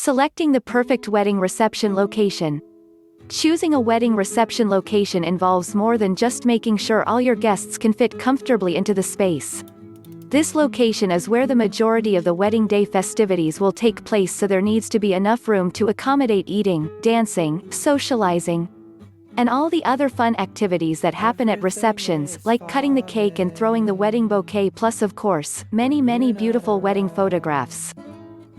Selecting the perfect wedding reception location. Choosing a wedding reception location involves more than just making sure all your guests can fit comfortably into the space. This location is where the majority of the wedding day festivities will take place, so there needs to be enough room to accommodate eating, dancing, socializing, and all the other fun activities that happen at receptions, like cutting the cake and throwing the wedding bouquet, plus of course, many beautiful wedding photographs.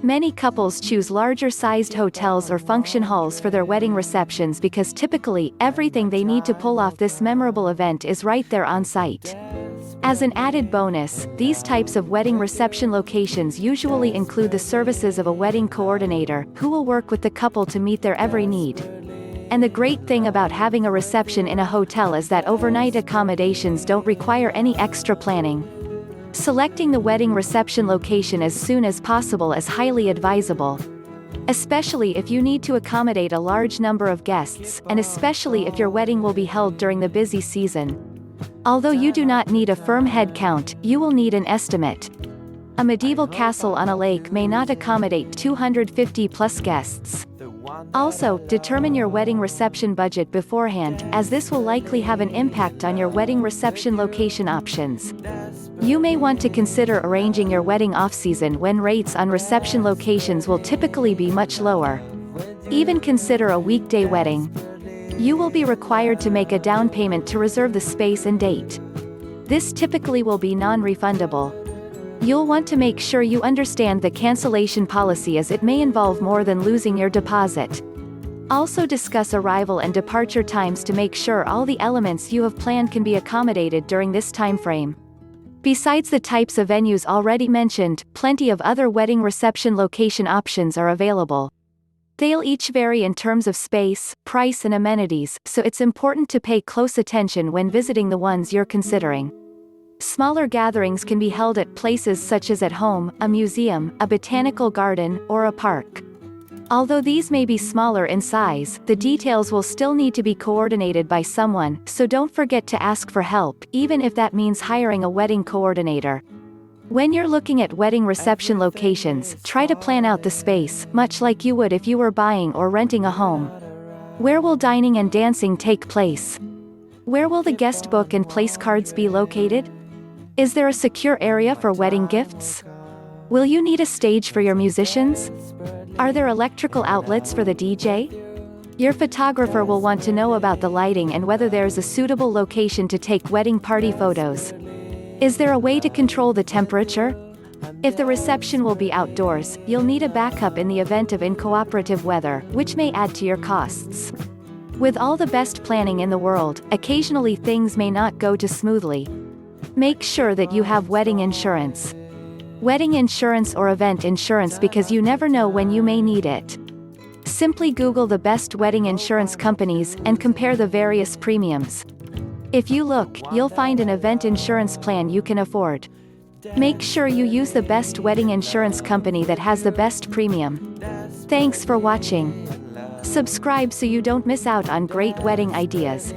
Many couples choose larger-sized hotels or function halls for their wedding receptions because typically, everything they need to pull off this memorable event is right there on site. As an added bonus, these types of wedding reception locations usually include the services of a wedding coordinator, who will work with the couple to meet their every need. And the great thing about having a reception in a hotel is that overnight accommodations don't require any extra planning. Selecting the wedding reception location as soon as possible is highly advisable, especially if you need to accommodate a large number of guests, and especially if your wedding will be held during the busy season. Although you do not need a firm head count, you will need an estimate. A medieval castle on a lake may not accommodate 250 plus guests. Also, determine your wedding reception budget beforehand, as this will likely have an impact on your wedding reception location options. You may want to consider arranging your wedding off-season, when rates on reception locations will typically be much lower. Even consider a weekday wedding. You will be required to make a down payment to reserve the space and date. This typically will be non-refundable. You'll want to make sure you understand the cancellation policy, as it may involve more than losing your deposit. Also discuss arrival and departure times to make sure all the elements you have planned can be accommodated during this time frame. Besides the types of venues already mentioned, plenty of other wedding reception location options are available. They'll each vary in terms of space, price and amenities, so it's important to pay close attention when visiting the ones you're considering. Smaller gatherings can be held at places such as at home, a museum, a botanical garden, or a park. Although these may be smaller in size, the details will still need to be coordinated by someone, so don't forget to ask for help, even if that means hiring a wedding coordinator. When you're looking at wedding reception locations, try to plan out the space, much like you would if you were buying or renting a home. Where will dining and dancing take place? Where will the guest book and place cards be located? Is there a secure area for wedding gifts? Will you need a stage for your musicians? Are there electrical outlets for the DJ? Your photographer will want to know about the lighting and whether there's a suitable location to take wedding party photos. Is there a way to control the temperature? If the reception will be outdoors, you'll need a backup in the event of uncooperative weather, which may add to your costs. With all the best planning in the world, occasionally things may not go too smoothly. Make sure that you have wedding insurance. Wedding insurance or event insurance, because you never know when you may need it. Simply Google the best wedding insurance companies, and compare the various premiums. If you look, you'll find an event insurance plan you can afford. Make sure you use the best wedding insurance company that has the best premium. Thanks for watching. Subscribe so you don't miss out on great wedding ideas.